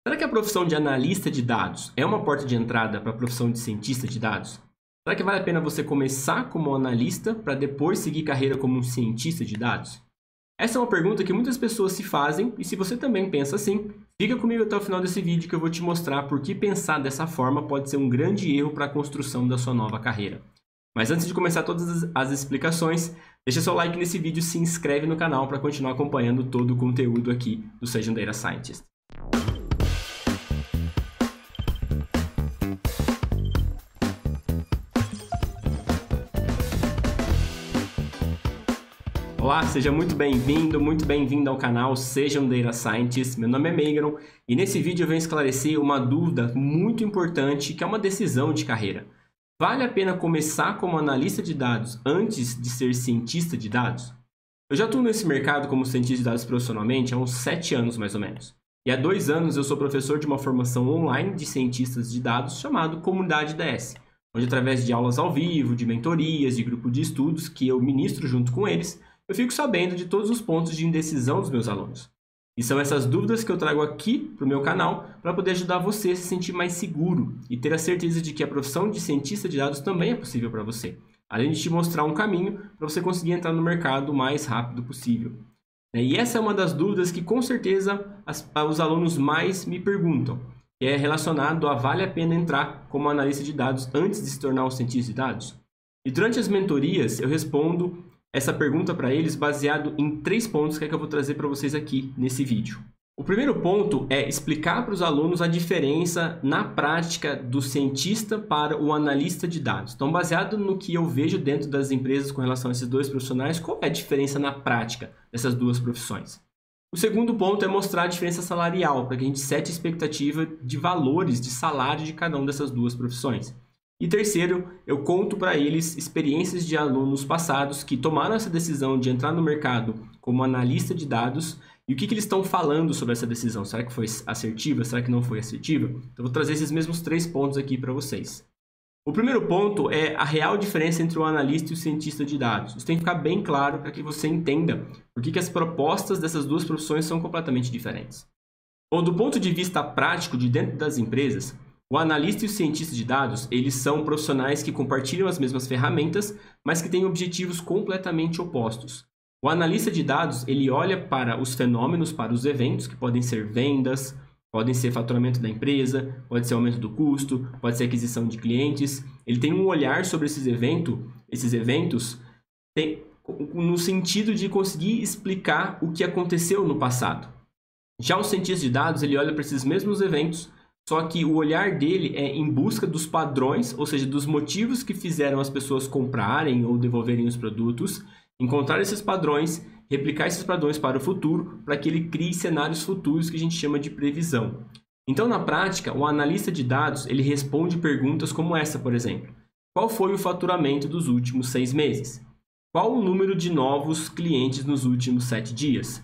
Será que a profissão de analista de dados é uma porta de entrada para a profissão de cientista de dados? Será que vale a pena você começar como analista para depois seguir carreira como um cientista de dados? Essa é uma pergunta que muitas pessoas se fazem e se você também pensa assim, fica comigo até o final desse vídeo que eu vou te mostrar por que pensar dessa forma pode ser um grande erro para a construção da sua nova carreira. Mas antes de começar todas as explicações, deixa seu like nesse vídeo e se inscreve no canal para continuar acompanhando todo o conteúdo aqui do Seja um Data Scientist. Olá, seja muito bem-vindo ao canal Seja um Data Scientist. Meu nome é Meigron e nesse vídeo eu venho esclarecer uma dúvida muito importante que é uma decisão de carreira. Vale a pena começar como analista de dados antes de ser cientista de dados? Eu já atuo nesse mercado como cientista de dados profissionalmente há uns 7 anos mais ou menos. E há 2 anos eu sou professor de uma formação online de cientistas de dados chamado Comunidade DS, onde através de aulas ao vivo, de mentorias, de grupo de estudos que eu ministro junto com eles, eu fico sabendo de todos os pontos de indecisão dos meus alunos. E são essas dúvidas que eu trago aqui para o meu canal para poder ajudar você a se sentir mais seguro e ter a certeza de que a profissão de cientista de dados também é possível para você, além de te mostrar um caminho para você conseguir entrar no mercado o mais rápido possível. E essa é uma das dúvidas que com certeza os alunos mais me perguntam, que é relacionado a vale a pena entrar como analista de dados antes de se tornar um cientista de dados? E durante as mentorias eu respondo essa pergunta para eles baseado em 3 pontos que eu vou trazer para vocês aqui nesse vídeo. O primeiro ponto é explicar para os alunos a diferença na prática do cientista para o analista de dados. Então, baseado no que eu vejo dentro das empresas com relação a esses 2 profissionais, qual é a diferença na prática dessas 2 profissões? O segundo ponto é mostrar a diferença salarial, para que a gente sete a expectativa de valores de salário de cada uma dessas 2 profissões. E terceiro, eu conto para eles experiências de alunos passados que tomaram essa decisão de entrar no mercado como analista de dados e o que eles estão falando sobre essa decisão. Será que foi assertiva? Será que não foi assertiva? Então, eu vou trazer esses mesmos 3 pontos aqui para vocês. O primeiro ponto é a real diferença entre o analista e o cientista de dados. Isso tem que ficar bem claro para que você entenda por que as propostas dessas 2 profissões são completamente diferentes. Bom, do ponto de vista prático de dentro das empresas, o analista e o cientista de dados, eles são profissionais que compartilham as mesmas ferramentas, mas que têm objetivos completamente opostos. O analista de dados, ele olha para os fenômenos, para os eventos, que podem ser vendas, podem ser faturamento da empresa, pode ser aumento do custo, pode ser aquisição de clientes. Ele tem um olhar sobre esses eventos no sentido de conseguir explicar o que aconteceu no passado. Já o cientista de dados, ele olha para esses mesmos eventos, só que o olhar dele é em busca dos padrões, ou seja, dos motivos que fizeram as pessoas comprarem ou devolverem os produtos, encontrar esses padrões, replicar esses padrões para o futuro, para que ele crie cenários futuros que a gente chama de previsão. Então, na prática, o analista de dados ele responde perguntas como essa, por exemplo. Qual foi o faturamento dos últimos 6 meses? Qual o número de novos clientes nos últimos 7 dias?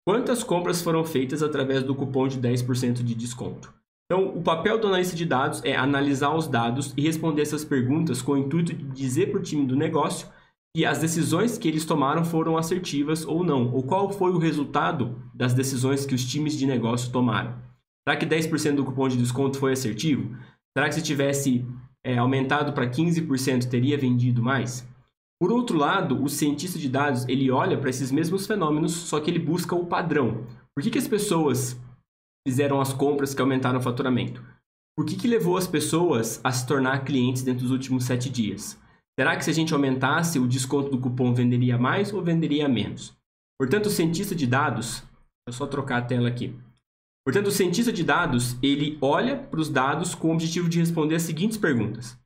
Quantas compras foram feitas através do cupom de 10% de desconto? Então, o papel do analista de dados é analisar os dados e responder essas perguntas com o intuito de dizer para o time do negócio que as decisões que eles tomaram foram assertivas ou não, ou qual foi o resultado das decisões que os times de negócio tomaram. Será que 10% do cupom de desconto foi assertivo? Será que se tivesse aumentado para 15% teria vendido mais? Por outro lado, o cientista de dados ele olha para esses mesmos fenômenos, só que ele busca o padrão. Por que as pessoas fizeram as compras que aumentaram o faturamento? Por que levou as pessoas a se tornar clientes dentro dos últimos 7 dias? Será que se a gente aumentasse o desconto do cupom venderia mais ou venderia menos? Portanto, o cientista de dados, eu só trocar a tela aqui. Portanto, o cientista de dados, ele olha para os dados com o objetivo de responder as seguintes perguntas.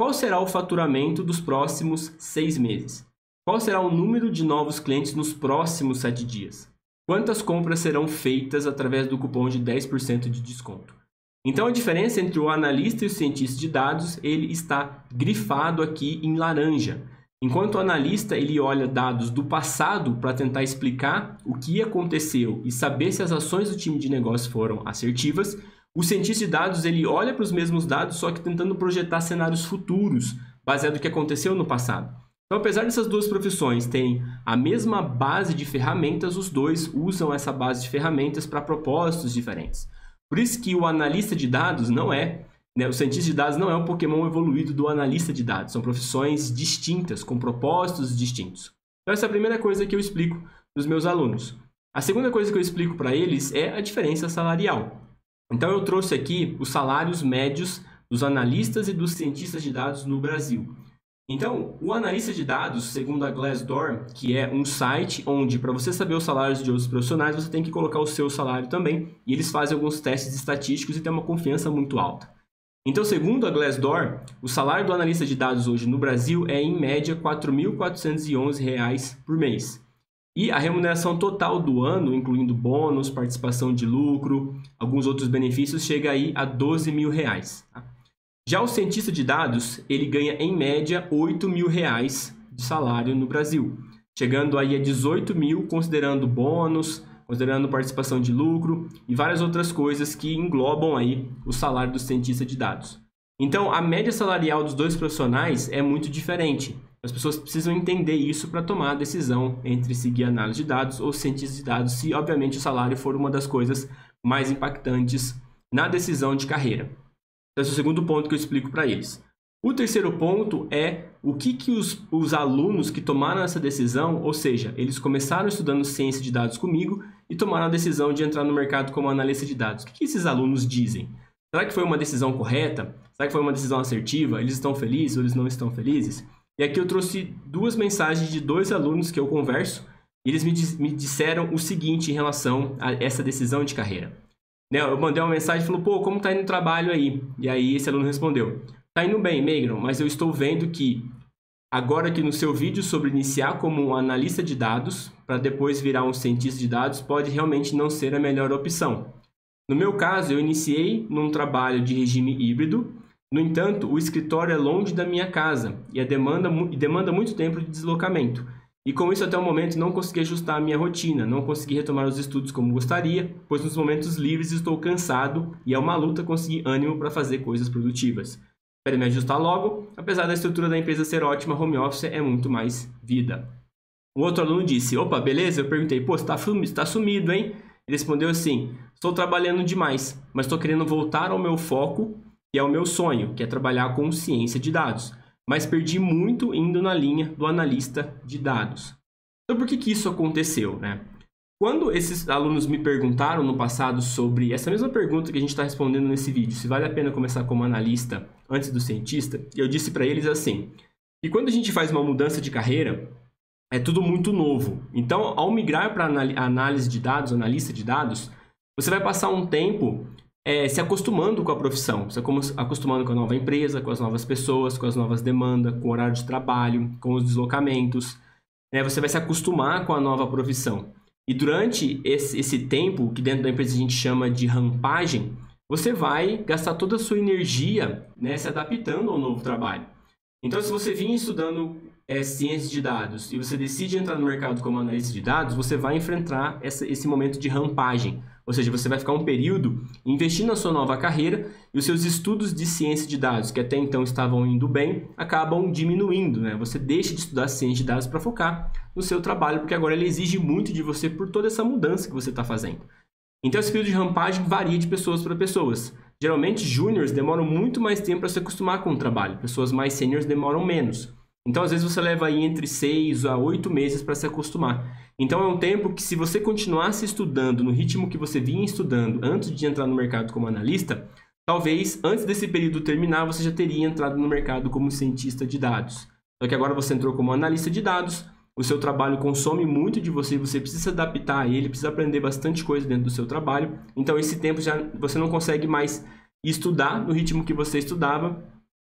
Qual será o faturamento dos próximos 6 meses? Qual será o número de novos clientes nos próximos 7 dias? Quantas compras serão feitas através do cupom de 10% de desconto? Então, a diferença entre o analista e o cientista de dados, ele está grifado aqui em laranja. Enquanto o analista, ele olha dados do passado para tentar explicar o que aconteceu e saber se as ações do time de negócio foram assertivas, o cientista de dados, ele olha para os mesmos dados, só que tentando projetar cenários futuros, baseado no que aconteceu no passado. Então, apesar dessas 2 profissões terem a mesma base de ferramentas, os 2 usam essa base de ferramentas para propósitos diferentes. Por isso que o analista de dados não é, né, o cientista de dados não é um Pokémon evoluído do analista de dados. São profissões distintas, com propósitos distintos. Então essa é a primeira coisa que eu explico para os meus alunos. A segunda coisa que eu explico para eles é a diferença salarial. Então eu trouxe aqui os salários médios dos analistas e dos cientistas de dados no Brasil. Então, o analista de dados, segundo a Glassdoor, que é um site onde, para você saber os salários de outros profissionais, você tem que colocar o seu salário também, e eles fazem alguns testes estatísticos e têm uma confiança muito alta. Então, segundo a Glassdoor, o salário do analista de dados hoje no Brasil é, em média, R$ 4.411 por mês. E a remuneração total do ano, incluindo bônus, participação de lucro, alguns outros benefícios, chega aí a R$ 12.000. Tá? Já o cientista de dados, ele ganha em média R$ 8.000 de salário no Brasil, chegando aí a 18.000, considerando bônus, considerando participação de lucro e várias outras coisas que englobam aí o salário do cientista de dados. Então, a média salarial dos dois profissionais é muito diferente. As pessoas precisam entender isso para tomar a decisão entre seguir análise de dados ou cientista de dados, se obviamente o salário for uma das coisas mais impactantes na decisão de carreira. Esse é o segundo ponto que eu explico para eles. O terceiro ponto é o que os alunos que tomaram essa decisão, ou seja, eles começaram estudando ciência de dados comigo e tomaram a decisão de entrar no mercado como analista de dados. O que esses alunos dizem? Será que foi uma decisão correta? Será que foi uma decisão assertiva? Eles estão felizes ou eles não estão felizes? E aqui eu trouxe duas mensagens de dois alunos que eu converso e eles me disseram o seguinte em relação a essa decisão de carreira. Eu mandei uma mensagem e falou, pô, como tá indo o trabalho aí? E aí esse aluno respondeu, tá indo bem, Meigron, mas eu estou vendo que agora que no seu vídeo sobre iniciar como um analista de dados para depois virar um cientista de dados pode realmente não ser a melhor opção. No meu caso, eu iniciei num trabalho de regime híbrido, no entanto, o escritório é longe da minha casa e demanda muito tempo de deslocamento. E com isso, até o momento, não consegui ajustar a minha rotina, não consegui retomar os estudos como gostaria, pois nos momentos livres estou cansado e é uma luta conseguir ânimo para fazer coisas produtivas. Espero me ajustar logo, apesar da estrutura da empresa ser ótima, home office é muito mais vida. O outro aluno disse, opa, beleza? Eu perguntei, pô, você tá sumido, hein? Ele respondeu assim, estou trabalhando demais, mas estou querendo voltar ao meu foco, que é o meu sonho, que é trabalhar com ciência de dados. Mas perdi muito indo na linha do analista de dados. Então, por que isso aconteceu, né? Quando esses alunos me perguntaram no passado sobre essa mesma pergunta que a gente está respondendo nesse vídeo, se vale a pena começar como analista antes do cientista, eu disse para eles assim, que quando a gente faz uma mudança de carreira, é tudo muito novo. Então, ao migrar para análise de dados, analista de dados, você vai passar um tempo se acostumando com a profissão, se acostumando com a nova empresa, com as novas pessoas, com as novas demandas, com o horário de trabalho, com os deslocamentos. Você vai se acostumar com a nova profissão. E durante esse tempo, que dentro da empresa a gente chama de rampagem, você vai gastar toda a sua energia se adaptando ao novo trabalho. Então, se você vinha estudando ciência de dados e você decide entrar no mercado como analista de dados, você vai enfrentar esse momento de rampagem. Ou seja, você vai ficar um período investindo na sua nova carreira e os seus estudos de ciência de dados, que até então estavam indo bem, acabam diminuindo. Você deixa de estudar ciência de dados para focar no seu trabalho, porque agora ele exige muito de você por toda essa mudança que você está fazendo. Então, esse período de rampagem varia de pessoas para pessoas. Geralmente, júniors demoram muito mais tempo para se acostumar com o trabalho. Pessoas mais sêniores demoram menos. Então, às vezes, você leva aí entre 6 a 8 meses para se acostumar. Então, é um tempo que, se você continuasse estudando no ritmo que você vinha estudando antes de entrar no mercado como analista, talvez, antes desse período terminar, você já teria entrado no mercado como cientista de dados. Só que agora você entrou como analista de dados, o seu trabalho consome muito de você, você precisa se adaptar a ele, precisa aprender bastante coisa dentro do seu trabalho. Então, esse tempo já você não consegue mais estudar no ritmo que você estudava,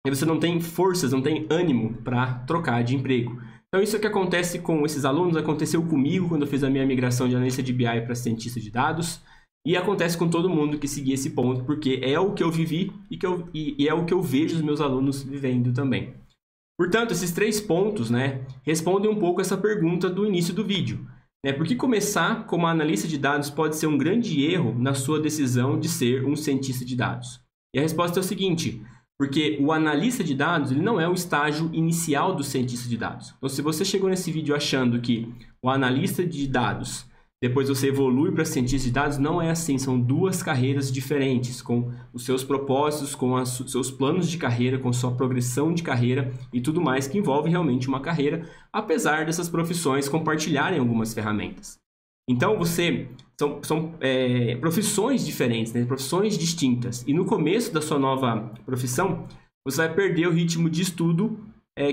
e você não tem forças, não tem ânimo para trocar de emprego. Então, isso é o que acontece com esses alunos, aconteceu comigo quando eu fiz a minha migração de analista de BI para cientista de dados, e acontece com todo mundo que seguir esse ponto, porque é o que eu vivi e é o que eu vejo os meus alunos vivendo também. Portanto, esses 3 pontos respondem um pouco essa pergunta do início do vídeo. Por que começar como analista de dados pode ser um grande erro na sua decisão de ser um cientista de dados? E a resposta é o seguinte, porque o analista de dados ele não é o estágio inicial do cientista de dados. Então, se você chegou nesse vídeo achando que o analista de dados depois você evolui para cientista de dados, não é assim, são duas carreiras diferentes, com os seus propósitos, com os seus planos de carreira, com sua progressão de carreira e tudo mais que envolve realmente uma carreira, apesar dessas profissões compartilharem algumas ferramentas. Então, são profissões diferentes, né? Profissões distintas. E no começo da sua nova profissão, você vai perder o ritmo de estudo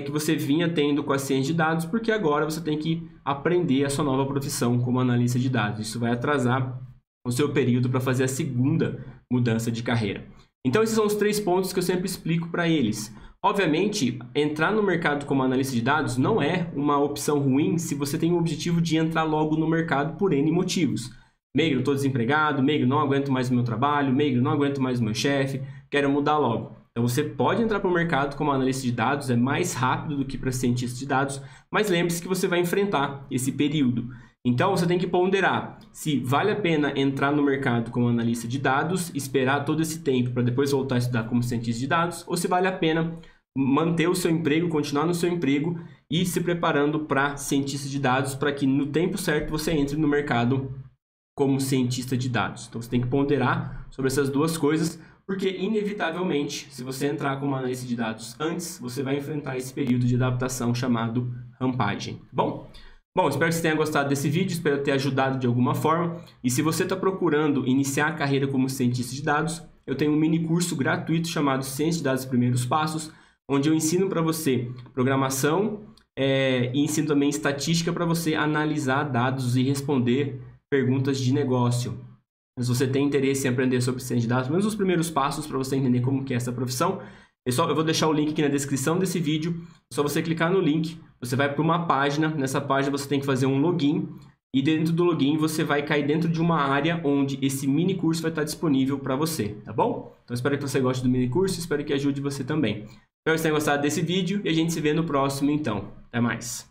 que você vinha tendo com a ciência de dados, porque agora você tem que aprender a sua nova profissão como analista de dados. Isso vai atrasar o seu período para fazer a segunda mudança de carreira. Então, esses são os 3 pontos que eu sempre explico para eles. Obviamente, entrar no mercado como analista de dados não é uma opção ruim se você tem o objetivo de entrar logo no mercado por N motivos. Meigro, estou desempregado, Meigro, não aguento mais o meu trabalho, Meigro, não aguento mais o meu chefe, quero mudar logo. Então, você pode entrar para o mercado como analista de dados, é mais rápido do que para cientista de dados, mas lembre-se que você vai enfrentar esse período. Então, você tem que ponderar se vale a pena entrar no mercado como analista de dados, esperar todo esse tempo para depois voltar a estudar como cientista de dados, ou se vale a pena manter o seu emprego, continuar no seu emprego e se preparando para cientista de dados, para que no tempo certo você entre no mercado como cientista de dados. Então, você tem que ponderar sobre essas duas coisas, porque, inevitavelmente, se você entrar como analista de dados antes, você vai enfrentar esse período de adaptação chamado rampagem. Bom, espero que você tenha gostado desse vídeo, espero ter ajudado de alguma forma. E se você está procurando iniciar a carreira como cientista de dados, eu tenho um mini curso gratuito chamado Ciência de Dados Primeiros Passos, onde eu ensino para você programação e ensino também estatística para você analisar dados e responder perguntas de negócio. Se você tem interesse em aprender sobre ciência de dados, pelo menos os primeiros passos para você entender como que é essa profissão, eu vou deixar o link aqui na descrição desse vídeo. É só você clicar no link, você vai para uma página, nessa página você tem que fazer um login, e dentro do login você vai cair dentro de uma área onde esse mini curso vai estar disponível para você, tá bom? Então espero que você goste do mini curso, espero que ajude você também. Espero que você tenha gostado desse vídeo e a gente se vê no próximo então. Até mais!